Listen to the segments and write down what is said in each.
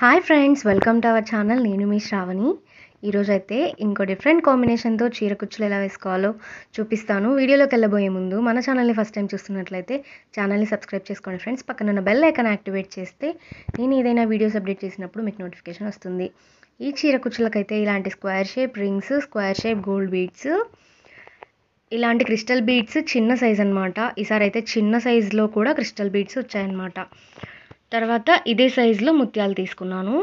Hi friends, welcome to our channel. నేను మీ శ్రావణి. ఈరోజైతే ఇంకో డిఫరెంట్ కాంబినేషన్తో చీర కుచ్చులు ఎలా వేసుకోవాలో చూపిస్తాను. వీడియోలోకి వెళ్ళబోయే ముందు మన ఛానల్ని ఫస్ట్ టైం చూస్తున్నట్లయితే ఛానల్ని సబ్స్క్రైబ్ చేసుకోండి ఫ్రెండ్స్. పక్కన ఉన్న బెల్ ఐకాన్ యాక్టివేట్ చేస్తే నేను ఏదైనా వీడియోస్ అప్డేట్ చేసినప్పుడు మీకు నోటిఫికేషన్ వస్తుంది. ఈ చీర కుచ్చులకైతే ఇలాంటి square shape rings, square shape gold beads, ఇలాంటి క్రిస్టల్ బీడ్స్ చిన్న సైజ్ అనమాట. ఈసారి అయితే చిన్న సైజులో కూడా క్రిస్టల్ బీడ్స్ వచ్చాయన్నమాట. తర్వాత ఇదే సైజులో ముత్యాలు తీసుకున్నాను.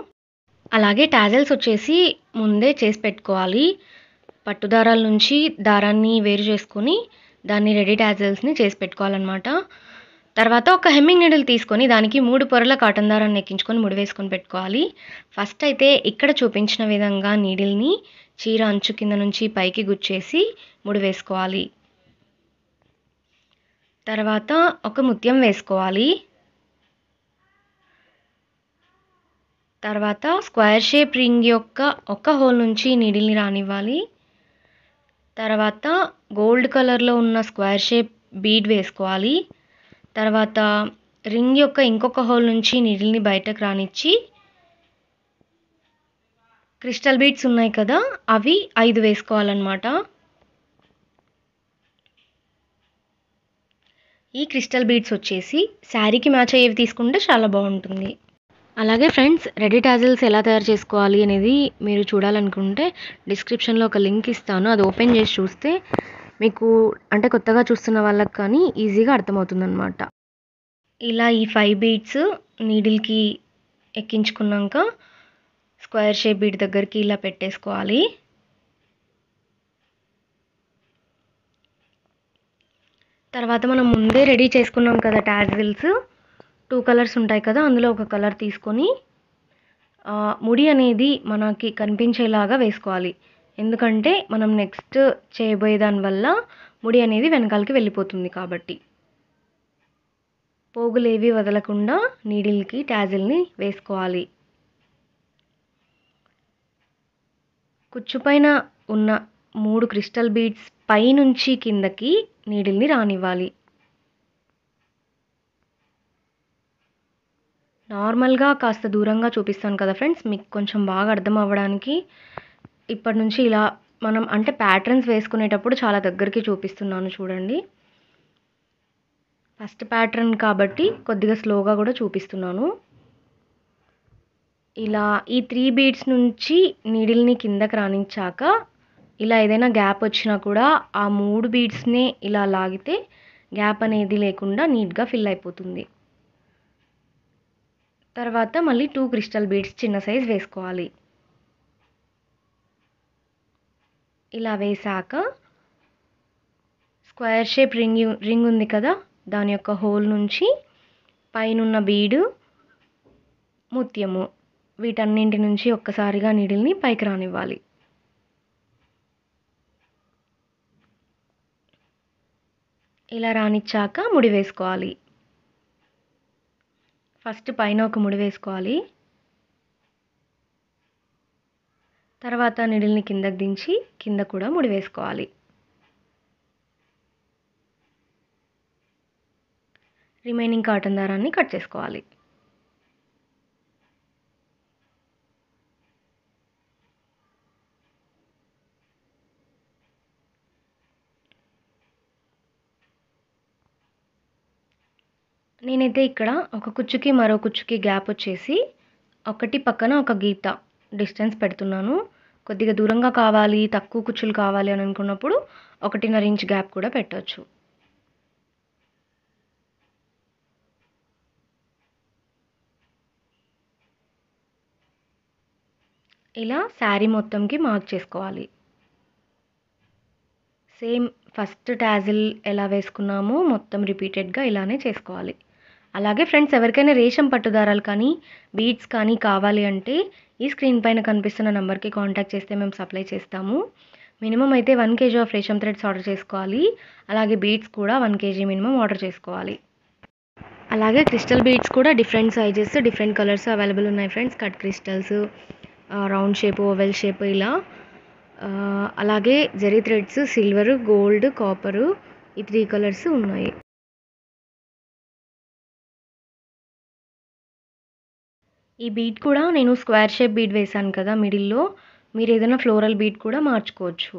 అలాగే టాజల్స్ వచ్చేసి ముందే చేసి పెట్టుకోవాలి. పట్టు దారాల నుంచి దారాన్ని వేరు చేసుకొని దాన్ని రెడీ టాజల్స్ని చేసి పెట్టుకోవాలన్నమాట. తర్వాత ఒక హెమ్మింగ్ నీడిల్ తీసుకొని దానికి 3 పొరల కాటన్ దారాన్ని ఎక్కించుకొని ముడి వేసుకొని పెట్టుకోవాలి. ఫస్ట్ అయితే ఇక్కడ చూపించిన విధంగా నీడిల్ని చీర అంచు కింద నుంచి పైకి గుచ్చేసి ముడి వేసుకోవాలి. తర్వాత ఒక ముత్యం వేసుకోవాలి. తర్వాత స్క్వేర్ షేప్ రింగ్ యొక్క ఒక హోల్ నుంచి నీడిల్ని రానివ్వాలి. తర్వాత గోల్డ్ కలర్లో ఉన్న స్క్వేర్ షేప్ బీడ్ వేసుకోవాలి. తర్వాత రింగ్ యొక్క ఇంకొక హోల్ నుంచి నీడిల్ని బయటకు రానిచ్చి క్రిస్టల్ బీడ్స్ ఉన్నాయి కదా, అవి 5 వేసుకోవాలన్నమాట. ఈ క్రిస్టల్ బీడ్స్ వచ్చేసి శారీకి మ్యాచ్ అయ్యేవి తీసుకుంటే చాలా బాగుంటుంది. అలాగే ఫ్రెండ్స్, రెడీ టాజల్స్ ఎలా తయారు చేసుకోవాలి అనేది మీరు చూడాలనుకుంటే డిస్క్రిప్షన్లో ఒక లింక్ ఇస్తాను. అది ఓపెన్ చేసి చూస్తే మీకు అంటే కొత్తగా చూస్తున్న వాళ్ళకి కానీ ఈజీగా అర్థమవుతుందన్నమాట. ఇలా ఈ 5 బీడ్స్ నీడిల్కి ఎక్కించుకున్నాక స్క్వేర్ షేప్ బీడ్ దగ్గరికి ఇలా పెట్టేసుకోవాలి. తర్వాత మనం ముందే రెడీ చేసుకున్నాం కదా టాజల్స్, 2 కలర్స్ ఉంటాయి కదా, అందులో ఒక కలర్ తీసుకొని ముడి అనేది మనకి కనిపించేలాగా వేసుకోవాలి. ఎందుకంటే మనం నెక్స్ట్ చేయబోయే దానివల్ల ముడి అనేది వెనకాలకి వెళ్ళిపోతుంది కాబట్టి పోగులేవి వదలకుండా నీడిల్కి టాజిల్ని వేసుకోవాలి. కుచ్చుపైన ఉన్న 3 క్రిస్టల్ బీడ్స్ పైనుంచి కిందకి నీడిల్ని రానివ్వాలి. నార్మల్గా కాస్త దూరంగా చూపిస్తాను కదా ఫ్రెండ్స్, మీకు కొంచెం బాగా అర్థం అవ్వడానికి. ఇప్పటి నుంచి ఇలా మనం అంటే ప్యాటర్న్స్ వేసుకునేటప్పుడు చాలా దగ్గరికి చూపిస్తున్నాను చూడండి. ఫస్ట్ ప్యాటర్న్ కాబట్టి కొద్దిగా స్లోగా కూడా చూపిస్తున్నాను. ఇలా ఈ 3 బీడ్స్ నుంచి నీడిల్ని కిందకి రానిచ్చాక ఇలా ఏదైనా గ్యాప్ వచ్చినా కూడా ఆ 3 బీడ్స్నే ఇలా లాగితే గ్యాప్ అనేది లేకుండా నీట్గా ఫిల్ అయిపోతుంది. తర్వాత మళ్ళీ 2 క్రిస్టల్ బీడ్స్ చిన్న సైజ్ వేసుకోవాలి. ఇలా వేసాక స్క్వేర్ షేప్ రింగ్ ఉంది కదా, దాని యొక్క హోల్ నుంచి పైనున్న బీడు, ముత్యము, వీటన్నింటి నుంచి ఒక్కసారిగా నీడిల్ని పైకి రానివ్వాలి. ఇలా రానిచ్చాక ముడి వేసుకోవాలి. ఫస్ట్ పైన ఒక ముడి వేసుకోవాలి. తర్వాత నీడిల్ని కిందకి దించి కింద కూడా ముడి వేసుకోవాలి. రిమైనింగ్ కాటన్ దారాన్ని కట్ చేసుకోవాలి. నేనైతే ఇక్కడ ఒక కుచ్చుకి మరో కుచ్చుకి గ్యాప్ వచ్చేసి ఒకటి పక్కన ఒక గీత డిస్టెన్స్ పెడుతున్నాను. కొద్దిగా దూరంగా కావాలి, తక్కువ కుచ్చులు కావాలి అని అనుకున్నప్పుడు 1.5 ఇంచ్ గ్యాప్ కూడా పెట్టవచ్చు. ఇలా శారీ మొత్తంకి మార్క్ చేసుకోవాలి. సేమ్ ఫస్ట్ టాజిల్ ఎలా వేసుకున్నామో మొత్తం రిపీటెడ్గా ఇలానే చేసుకోవాలి. అలాగే ఫ్రెండ్స్, ఎవరికైనా రేషం పట్టుదారాలు కానీ బీడ్స్ కానీ కావాలి అంటే ఈ స్క్రీన్ పైన కనిపిస్తున్న నెంబర్కి కాంటాక్ట్ చేస్తే మేము సప్లై చేస్తాము. మినిమం అయితే 1 kg ఆఫ్ రేషం థ్రెడ్స్ ఆర్డర్ చేసుకోవాలి. అలాగే బీడ్స్ కూడా 1 kg మినిమం ఆర్డర్ చేసుకోవాలి. అలాగే క్రిస్టల్ బీడ్స్ కూడా different sizes, different colours available ఉన్నాయి friends. Cut crystals, round shape, oval shape ఇలా. అలాగే zari threads, silver, gold, copper, ఈ 3 కలర్స్ ఉన్నాయి. ఈ బీడ్ కూడా నేను స్క్వేర్ షేప్ బీడ్ వేశాను కదా మిడిల్‌లో. మీరేదైనా ఫ్లోరల్ బీడ్ కూడా మార్చుకోవచ్చు.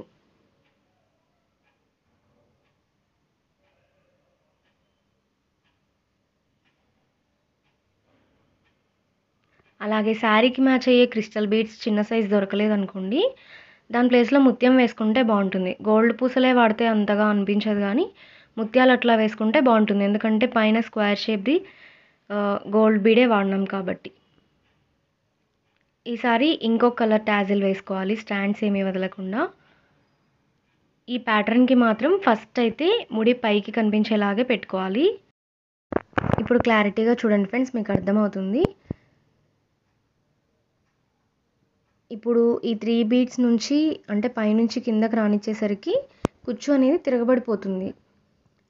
అలాగే శారీకి మ్యాచ్ అయ్యే క్రిస్టల్ బీడ్స్ చిన్న సైజ్ దొరకలేదనుకోండి, దాని ప్లేస్‌లో ముత్యం వేసుకుంటే బావుంటుంది. గోల్డ్ పూసలే వాడితే అంతగా అనిపించదు గానీ, ముత్యాలు అట్లా వేసుకుంటే బావుంటుంది. ఎందుకంటే పైన స్క్వేర్ షేప్‌ది గోల్డ్ బీడే వాడినాం కాబట్టి. ఈసారి ఇంకో కలర్ టాజిల్ వేసుకోవాలి స్టాండ్స్ ఏమీ వదలకుండా. ఈ ప్యాటర్న్‌కి మాత్రం ఫస్ట్ అయితే ముడి పైకి కనిపించేలాగే పెట్టుకోవాలి. ఇప్పుడు క్లారిటీగా చూడండి ఫ్రెండ్స్, మీకు అర్థమవుతుంది. ఇప్పుడు ఈ 3 బీడ్స్ నుంచి అంటే పైనుంచి కిందకి రానిచ్చేసరికి కుచ్చు అనేది తిరగబడిపోతుంది.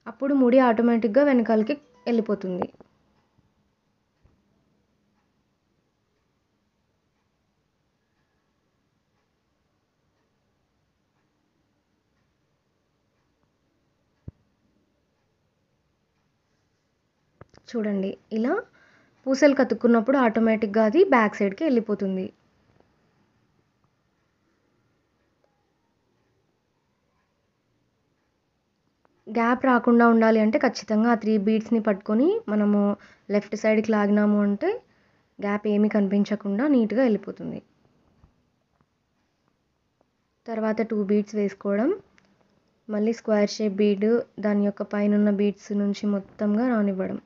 అప్పుడు ముడి ఆటోమేటిక్‌గా వెనకాలకి వెళ్ళిపోతుంది. చూడండి ఇలా పూసలు కతుక్కున్నప్పుడు ఆటోమేటిక్‌గా అది బ్యాక్ సైడ్‌కి వెళ్ళిపోతుంది. గ్యాప్ రాకుండా ఉండాలి అంటే ఖచ్చితంగా ఆ 3 బీడ్స్‌ని పట్టుకొని మనము లెఫ్ట్ సైడ్‌కి లాగినాము అంటే గ్యాప్ ఏమీ కనిపించకుండా నీట్‌గా వెళ్ళిపోతుంది. తర్వాత 2 బీడ్స్ వేసుకోవడం. మళ్ళీ స్క్వేర్ షేప్ బీడ్ దాని యొక్క పైనున్న బీడ్స్ నుంచి మొత్తంగా రానివ్వడం.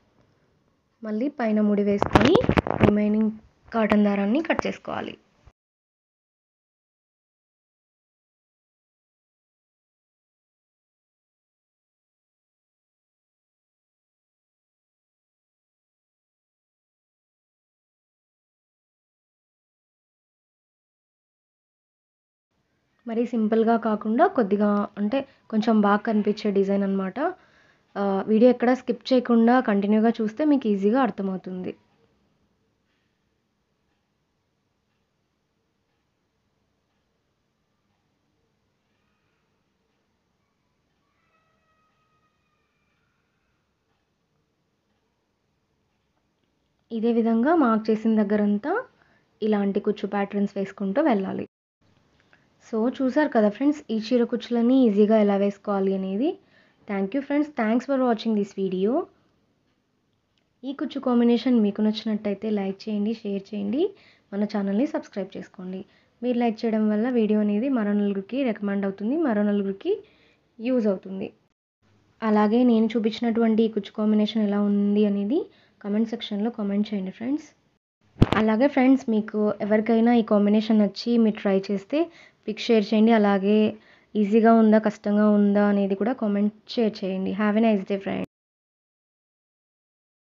మళ్ళీ పైన ముడి వేసుకొని రిమైనింగ్ కాటన్ దారాన్ని కట్ చేసుకోవాలి. మరి సింపుల్‌గా కాకుండా కొద్దిగా అంటే కొంచెం బాగా కనిపించే డిజైన్ అనమాట. వీడియో ఎక్కడ స్కిప్ చేయకుండా కంటిన్యూగా చూస్తే మీకు ఈజీగా అర్థమవుతుంది. ఇదే విధంగా మార్క్ చేసిన దగ్గరంతా ఇలాంటి కుచ్చు ప్యాటర్న్స్ వేసుకుంటూ వెళ్ళాలి. సో చూసారు కదా ఫ్రెండ్స్, ఈ చీర కుచ్చులని ఈజీగా ఎలా వేసుకోవాలి అనేది. Thank you friends. Thanks for watching this video. ఈ కుచ్చు కాంబినేషన్ మీకు నచ్చినట్టయితే లైక్ చేయండి, షేర్ చేయండి, మన ఛానల్ని సబ్స్క్రైబ్ చేసుకోండి. మీరు లైక్ చేయడం వల్ల వీడియో అనేది మరో నలుగురికి రికమెండ్ అవుతుంది, మరో నలుగురికి యూజ్ అవుతుంది. అలాగే నేను చూపించినటువంటి ఈ కుచ్చు కాంబినేషన్ ఎలా ఉంది అనేది కామెంట్ సెక్షన్లో కామెంట్ చేయండి ఫ్రెండ్స్. అలాగే ఫ్రెండ్స్, మీకు ఎవరికైనా ఈ కాంబినేషన్ నచ్చి మీరు ట్రై చేస్తే పిక్ షేర్ చేయండి. అలాగే ఈజీగా ఉందా, కష్టంగా ఉందా అనేది కూడా కామెంట్ షేర్ చేయండి. Have a nice day friends.